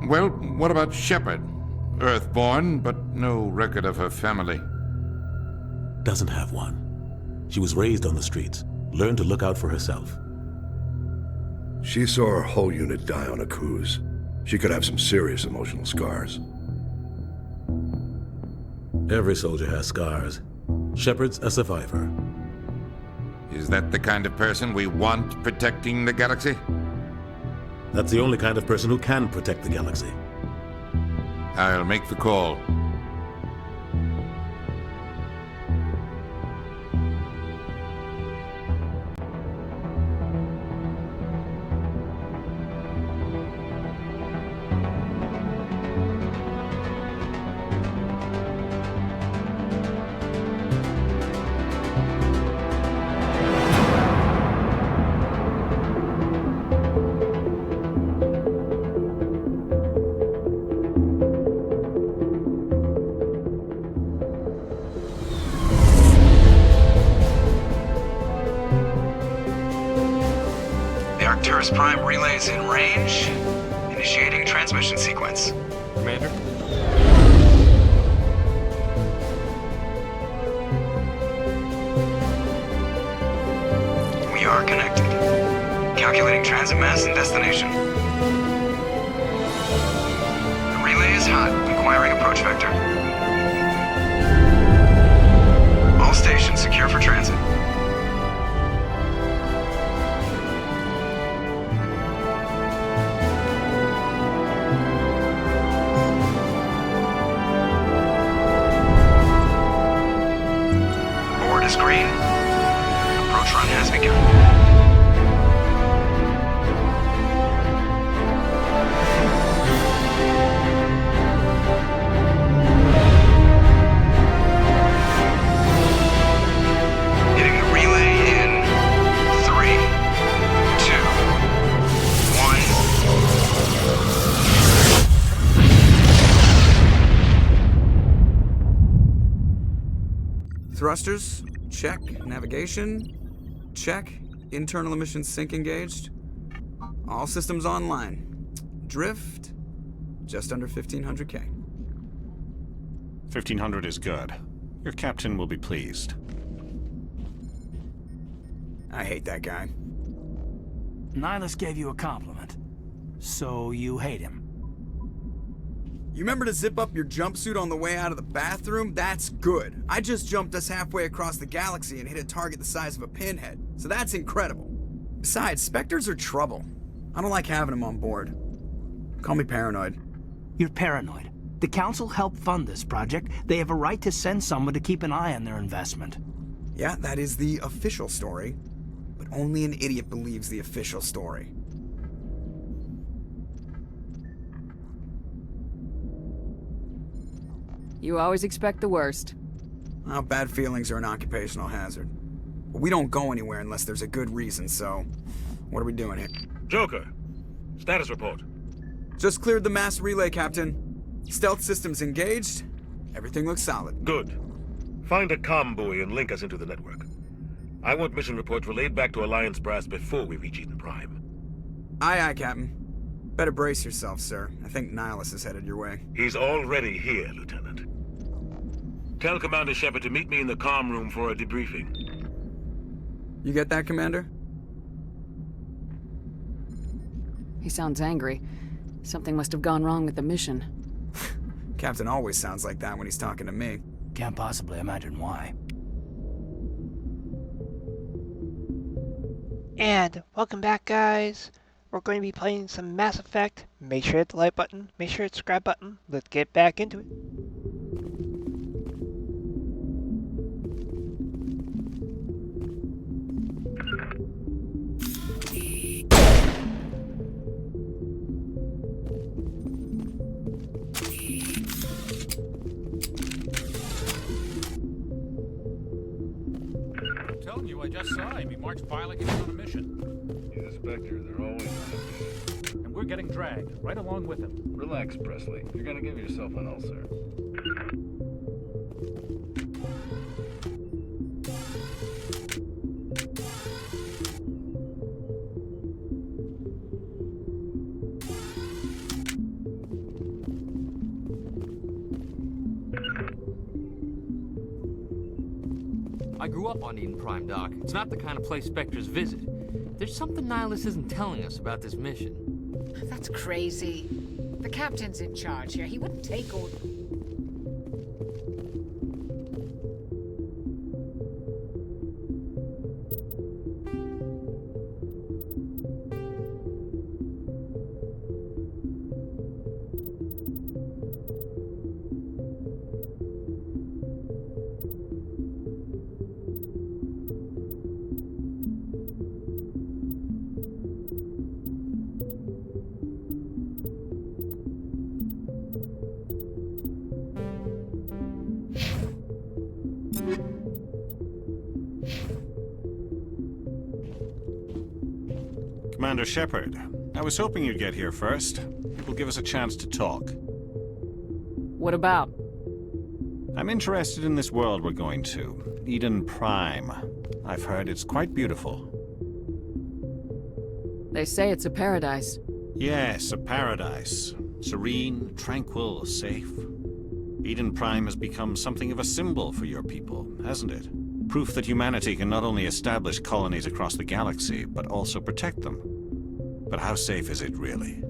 Well, what about Shepard? Earthborn, but no record of her family. Doesn't have one. She was raised on the streets, learned to look out for herself. She saw her whole unit die on a cruise. She could have some serious emotional scars. Every soldier has scars. Shepard's a survivor. Is that the kind of person we want protecting the galaxy? That's the only kind of person who can protect the galaxy. I'll make the call. Arcturus Prime relays in range. Initiating transmission sequence. Commander? We are connected. Calculating transit mass and destination. The relay is hot, acquiring approach vector. All stations secure for transit. Is green. Approach run has begun. Hitting the relay in 3, 2, 1. Thrusters? Check. Navigation? Check. Internal emission sync engaged. All systems online. Drift? Just under 1500K. 1500 is good. Your captain will be pleased. I hate that guy. Nihilus gave you a compliment. So you hate him. You remember to zip up your jumpsuit on the way out of the bathroom? That's good. I just jumped us halfway across the galaxy and hit a target the size of a pinhead. So that's incredible. Besides, Spectres are trouble. I don't like having them on board. Call me paranoid. You're paranoid. The Council helped fund this project. They have a right to send someone to keep an eye on their investment. Yeah, that is the official story. But only an idiot believes the official story. You always expect the worst. Well, bad feelings are an occupational hazard. But we don't go anywhere unless there's a good reason, so what are we doing here? Joker, status report. Just cleared the mass relay, Captain. Stealth systems engaged. Everything looks solid. Good. Find a comm buoy and link us into the network. I want mission reports relayed back to Alliance Brass before we reach Eden Prime. Aye, aye, Captain. Better brace yourself, sir. I think Nihilus is headed your way. He's already here, Lieutenant. Tell Commander Shepard to meet me in the comm room for a debriefing. You get that, Commander? He sounds angry. Something must have gone wrong with the mission. Captain always sounds like that when he's talking to me. Can't possibly imagine why. And welcome back, guys. We're going to be playing some Mass Effect. Make sure to hit the like button, make sure to hit the subscribe button. Let's get back into it. I'm telling you, I just saw him. He marched by like he was on a mission. He's a Spectre. They're always on a And we're getting dragged, right along with him. Relax, Presley. You're gonna give yourself an ulcer. I grew up on Eden Prime, Doc. It's not the kind of place Spectres visit. There's something Nihilus isn't telling us about this mission. That's crazy. The captain's in charge here. He wouldn't take orders. Commander Shepard, I was hoping you'd get here first. It will give us a chance to talk. What about? I'm interested in this world we're going to, Eden Prime. I've heard it's quite beautiful. They say it's a paradise. Yes, a paradise. Serene, tranquil, safe. Eden Prime has become something of a symbol for your people, hasn't it? Proof that humanity can not only establish colonies across the galaxy, but also protect them. But how safe is it, really?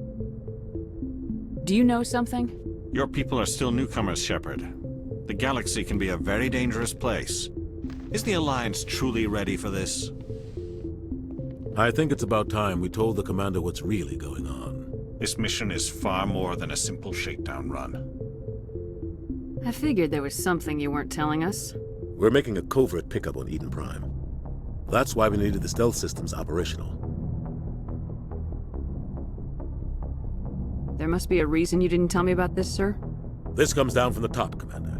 Do you know something? Your people are still newcomers, Shepard. The galaxy can be a very dangerous place. Is the Alliance truly ready for this? I think it's about time we told the Commander what's really going on. This mission is far more than a simple shakedown run. I figured there was something you weren't telling us. We're making a covert pickup on Eden Prime. That's why we needed the stealth systems operational. There must be a reason you didn't tell me about this, sir? This comes down from the top, Commander.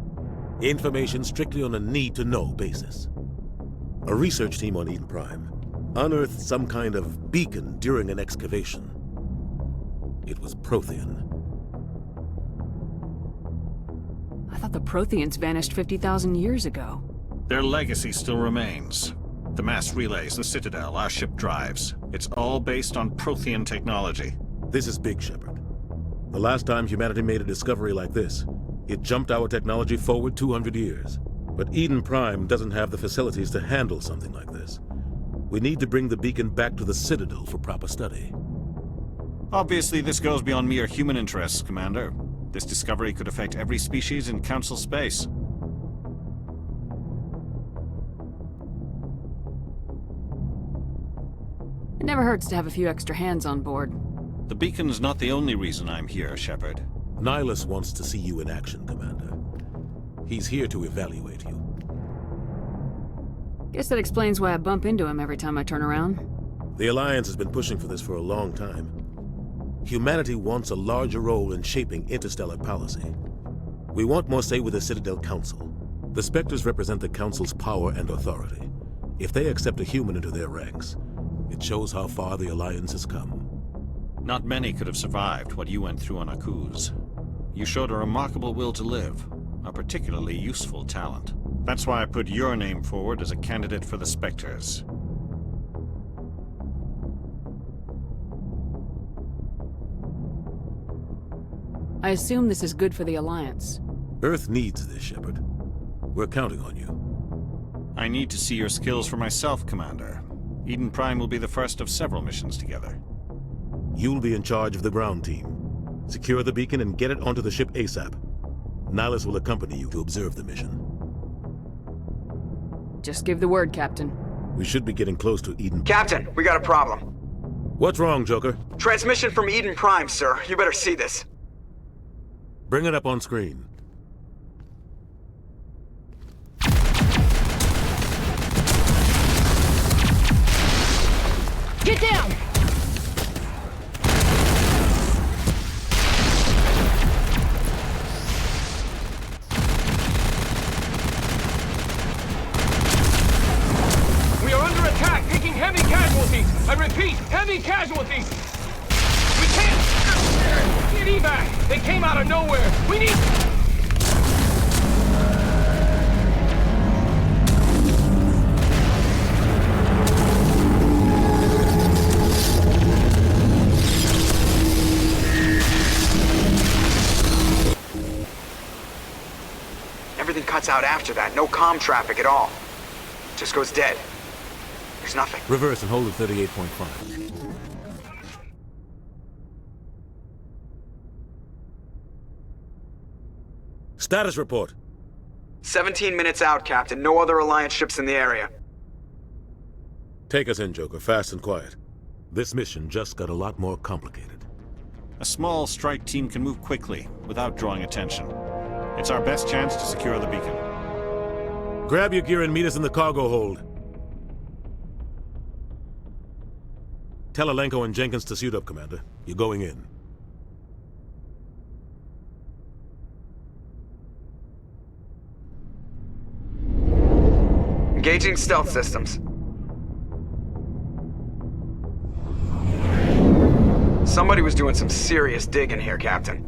Information strictly on a need-to-know basis. A research team on Eden Prime unearthed some kind of beacon during an excavation. It was Prothean. I thought the Protheans vanished 50,000 years ago. Their legacy still remains. The mass relays, the Citadel, our ship drives. It's all based on Prothean technology. This is big, Shepard. The last time humanity made a discovery like this, it jumped our technology forward 200 years. But Eden Prime doesn't have the facilities to handle something like this. We need to bring the beacon back to the Citadel for proper study. Obviously, this goes beyond mere human interests, Commander. This discovery could affect every species in Council space. It never hurts to have a few extra hands on board. The beacon's not the only reason I'm here, Shepard. Nihilus wants to see you in action, Commander. He's here to evaluate you. Guess that explains why I bump into him every time I turn around. The Alliance has been pushing for this for a long time. Humanity wants a larger role in shaping interstellar policy. We want more say with the Citadel Council. The Spectres represent the Council's power and authority. If they accept a human into their ranks, it shows how far the Alliance has come. Not many could have survived what you went through on Akuz. You showed a remarkable will to live, a particularly useful talent. That's why I put your name forward as a candidate for the Spectres. I assume this is good for the Alliance. Earth needs this, Shepard. We're counting on you. I need to see your skills for myself, Commander. Eden Prime will be the first of several missions together. You'll be in charge of the ground team. Secure the beacon and get it onto the ship ASAP. Nihilus will accompany you to observe the mission. Just give the word, Captain. We should be getting close to Eden. Captain, we got a problem. What's wrong, Joker? Transmission from Eden Prime, sir. You better see this. Bring it up on screen. Get down! We are under attack, taking heavy casualties. I repeat, heavy casualties. We can't get evac. They came out of nowhere. We need... Everything cuts out after that. No comm traffic at all. Just goes dead. There's nothing. Reverse and hold at 38.5. Status report. 17 minutes out, Captain. No other Alliance ships in the area. Take us in, Joker, fast and quiet. This mission just got a lot more complicated. A small strike team can move quickly, without drawing attention. It's our best chance to secure the beacon. Grab your gear and meet us in the cargo hold. Tell Alenko and Jenkins to suit up, Commander. You're going in. Engaging stealth systems. Somebody was doing some serious digging here, Captain.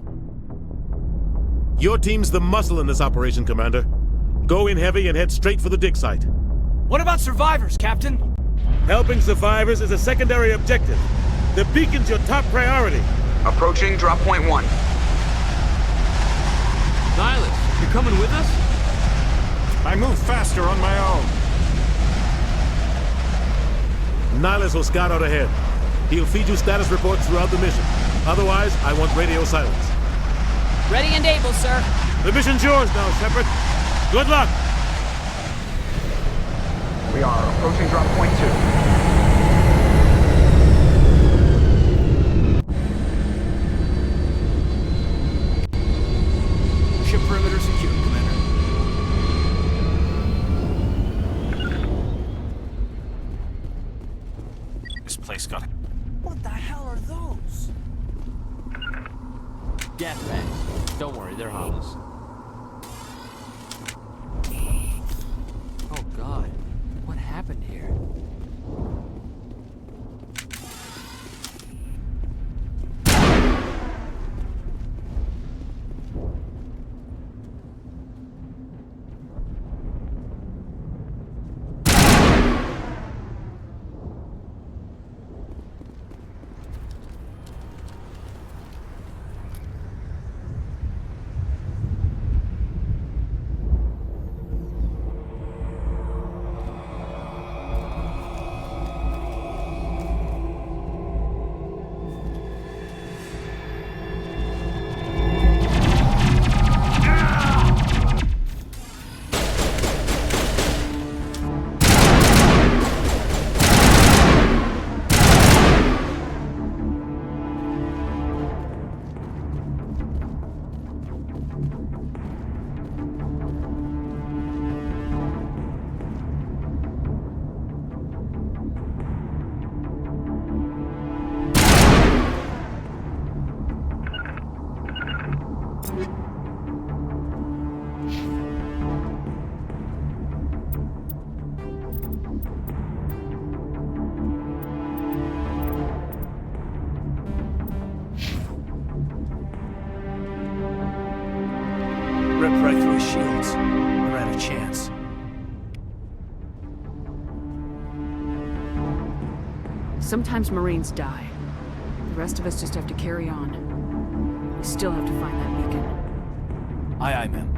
Your team's the muscle in this operation, Commander. Go in heavy and head straight for the dig site. What about survivors, Captain? Helping survivors is a secondary objective. The beacon's your top priority. Approaching drop point 1. Nihilus, you're coming with us? I move faster on my own. Nihilus will scout out ahead. He'll feed you status reports throughout the mission. Otherwise, I want radio silence. Ready and able, sir. The mission's yours now, Shepard. Good luck! We are approaching drop point 2. Ship perimeter secure, Commander. This place got it. What the hell are those? Gas bags. Don't worry, they're harmless. Oh God, what happened here? Ripped right through his shields. Never had a chance. Sometimes Marines die. The rest of us just have to carry on. We still have to find that beacon. Aye, aye, ma'am.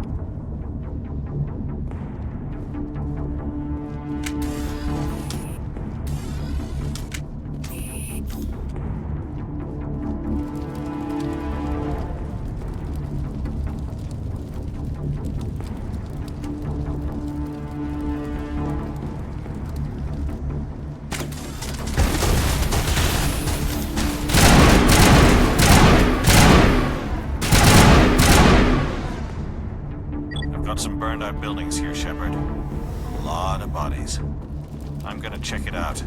Got some burned out buildings here, Shepard. A lot of bodies. I'm gonna check it out.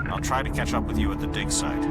I'll try to catch up with you at the dig site.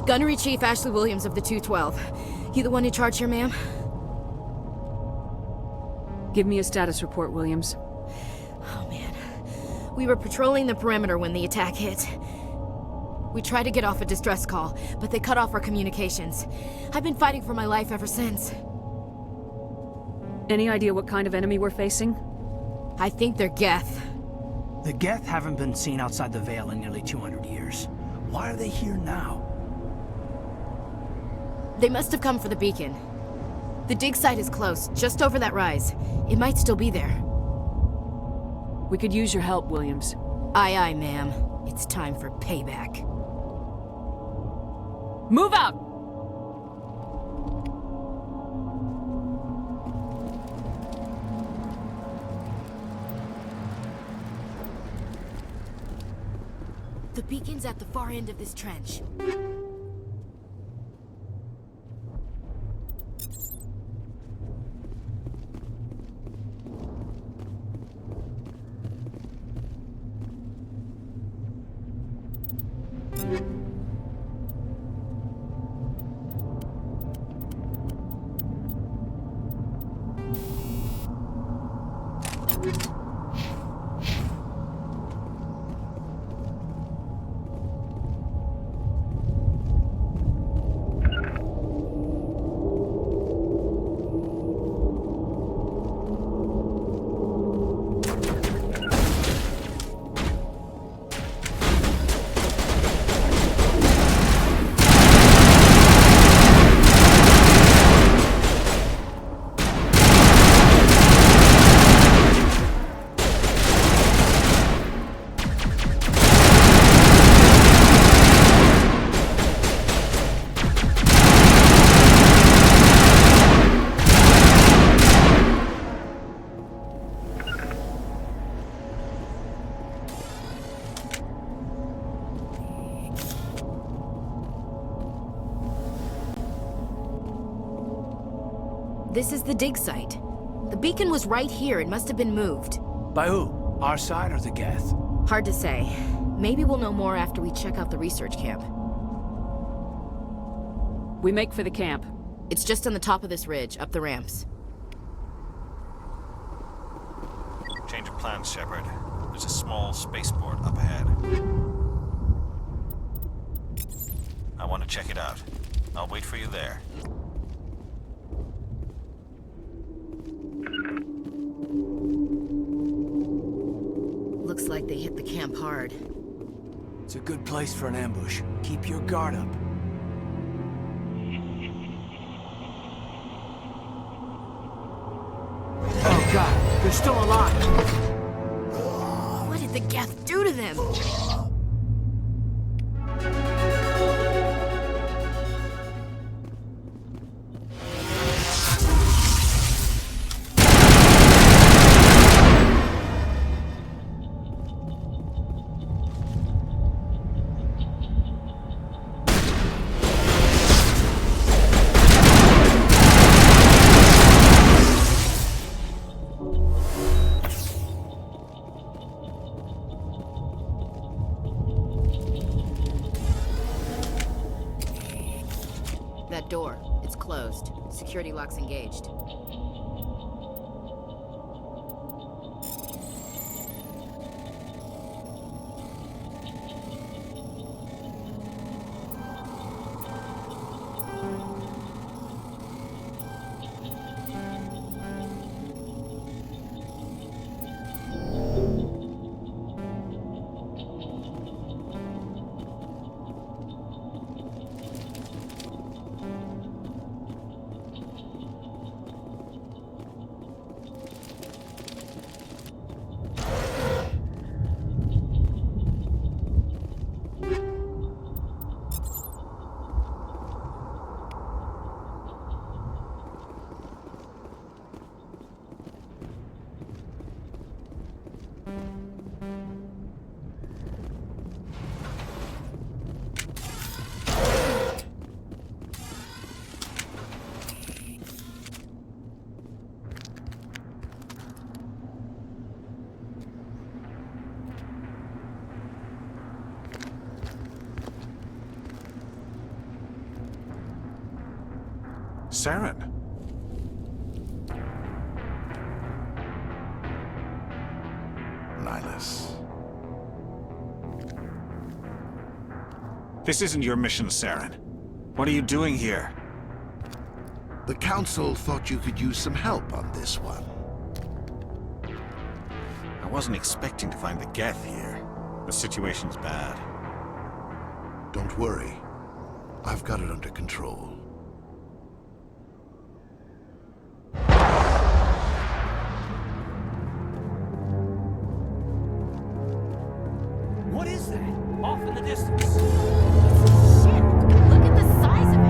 Gunnery Chief Ashley Williams of the 212. You the one in charge here, ma'am? Give me a status report, Williams. Oh, man. We were patrolling the perimeter when the attack hit. We tried to get off a distress call, but they cut off our communications. I've been fighting for my life ever since. Any idea what kind of enemy we're facing? I think they're Geth. The Geth haven't been seen outside the Veil in nearly 200 years. Why are they here now? They must have come for the beacon. The dig site is close, just over that rise. It might still be there. We could use your help, Williams. Aye, aye, ma'am. It's time for payback. Move out! The beacon's at the far end of this trench. This is the dig site. The beacon was right here. It must have been moved. By who? Our side or the Geth? Hard to say. Maybe we'll know more after we check out the research camp. We make for the camp. It's just on the top of this ridge, up the ramps. Change of plans, Shepard. There's a small spaceport up ahead. I want to check it out. I'll wait for you there. Looks like they hit the camp hard. It's a good place for an ambush. Keep your guard up. Oh god, they're still alive! What did the Geth do to them? That door, it's closed. Security lock's engaged. Saren. Nihilus. This isn't your mission, Saren. What are you doing here? The Council thought you could use some help on this one. I wasn't expecting to find the Geth here. The situation's bad. Don't worry. I've got it under control. What is that? Off in the distance. Shit! Look at the size of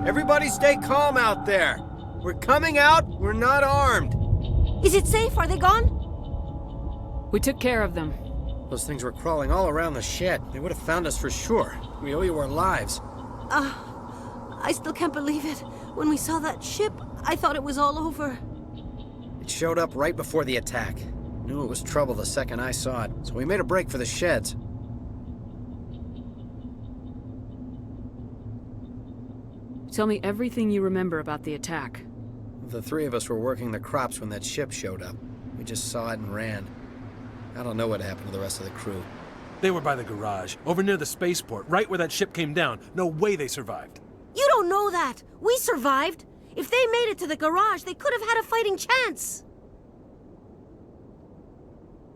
Everybody stay calm out there. We're coming out, we're not armed. Is it safe? Are they gone? We took care of them. Those things were crawling all around the shed. They would have found us for sure. We owe you our lives. I still can't believe it. When we saw that ship, I thought it was all over. It showed up right before the attack. Knew it was trouble the second I saw it, so we made a break for the sheds. Tell me everything you remember about the attack. The three of us were working the crops when that ship showed up. We just saw it and ran. I don't know what happened to the rest of the crew. They were by the garage, over near the spaceport, right where that ship came down. No way they survived. You don't know that. We survived. If they made it to the garage, they could have had a fighting chance.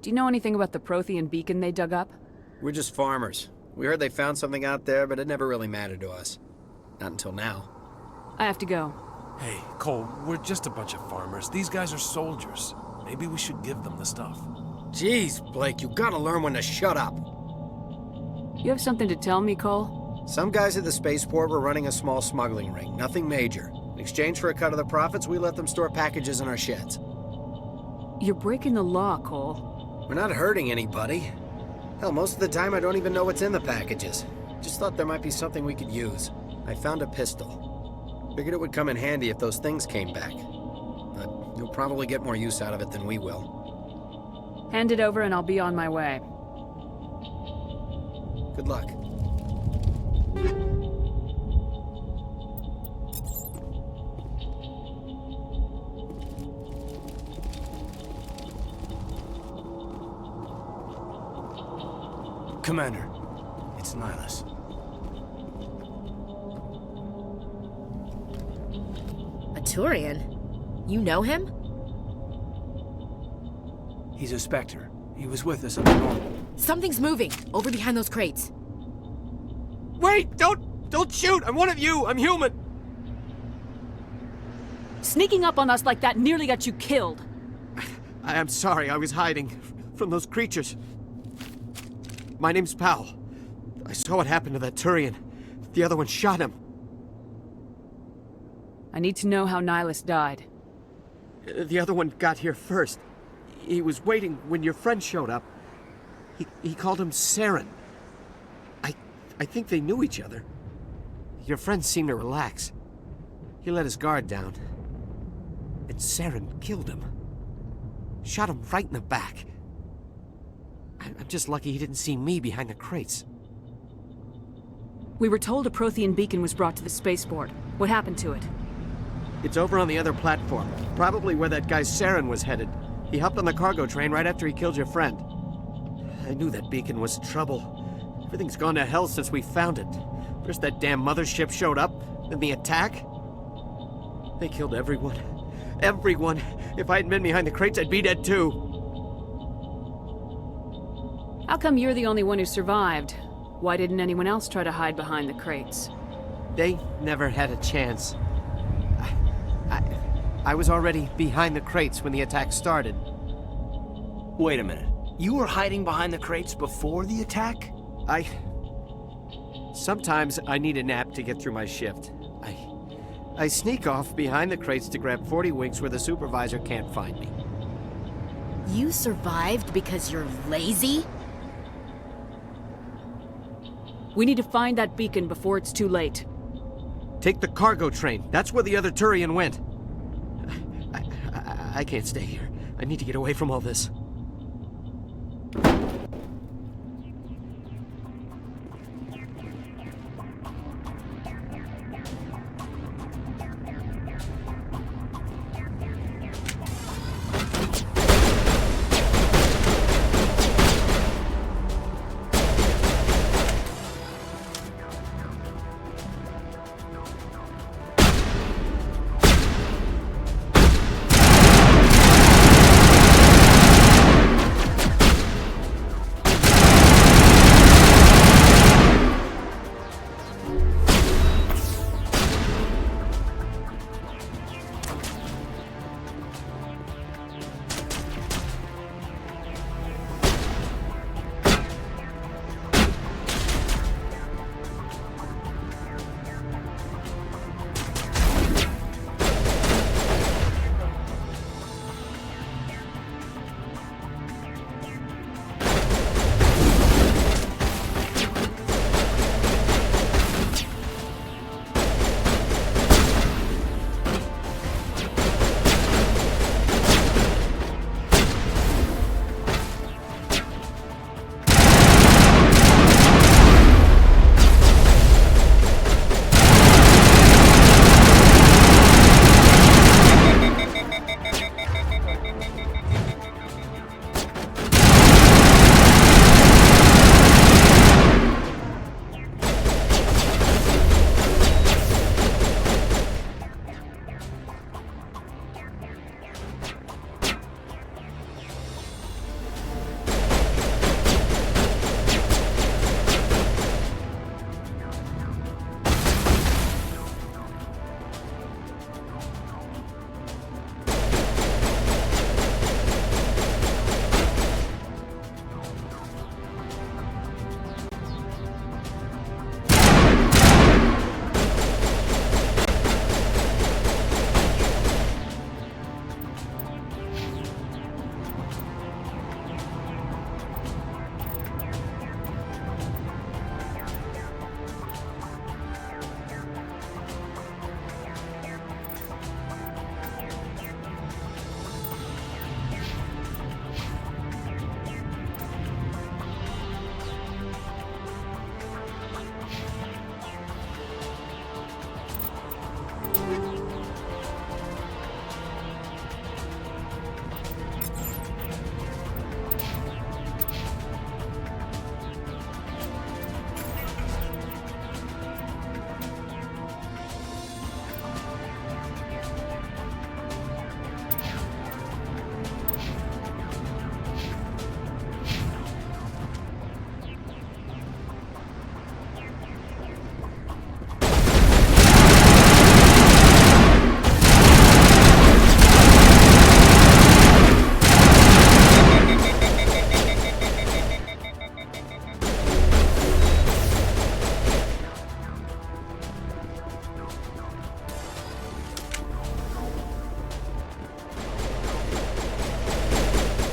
Do you know anything about the Prothean beacon they dug up? We're just farmers. We heard they found something out there, but it never really mattered to us. Not until now. I have to go. Hey, Cole, we're just a bunch of farmers. These guys are soldiers. Maybe we should give them the stuff. Jeez, Blake, you gotta learn when to shut up. You have something to tell me, Cole? Some guys at the spaceport were running a small smuggling ring, nothing major. In exchange for a cut of the profits, we let them store packages in our sheds. You're breaking the law, Cole. We're not hurting anybody. Hell, most of the time I don't even know what's in the packages. Just thought there might be something we could use. I found a pistol. Figured it would come in handy if those things came back. But you'll probably get more use out of it than we will. Hand it over and I'll be on my way. Good luck. Commander, it's Nihilus. A Turian? You know him? He's a Spectre. He was with us up north. Something's moving, over behind those crates. Wait! Don't shoot! I'm one of you! I'm human! Sneaking up on us like that nearly got you killed. I'm sorry, I was hiding from those creatures. My name's Powell. I saw what happened to that Turian. The other one shot him. I need to know how Nihilus died. The other one got here first. He was waiting when your friend showed up. He called him Saren. I think they knew each other. Your friend seemed to relax. He let his guard down. And Saren killed him. Shot him right in the back. I'm just lucky he didn't see me behind the crates. We were told a Prothean beacon was brought to the spaceport. What happened to it? It's over on the other platform. Probably where that guy Saren was headed. He hopped on the cargo train right after he killed your friend. I knew that beacon was trouble. Everything's gone to hell since we found it. First that damn mothership showed up, then the attack. They killed everyone. Everyone. If I hadn't been behind the crates, I'd be dead too. How come you're the only one who survived? Why didn't anyone else try to hide behind the crates? They never had a chance. I was already behind the crates when the attack started. Wait a minute. You were hiding behind the crates before the attack? Sometimes I need a nap to get through my shift. I sneak off behind the crates to grab 40 winks where the supervisor can't find me. You survived because you're lazy? We need to find that beacon before it's too late. Take the cargo train. That's where the other Turian went. I can't stay here. I need to get away from all this.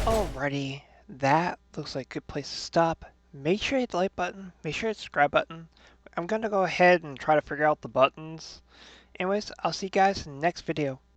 Alrighty, that looks like a good place to stop. Make sure you hit the like button, make sure you hit the subscribe button. I'm gonna go ahead and try to figure out the buttons. Anyways, I'll see you guys in the next video.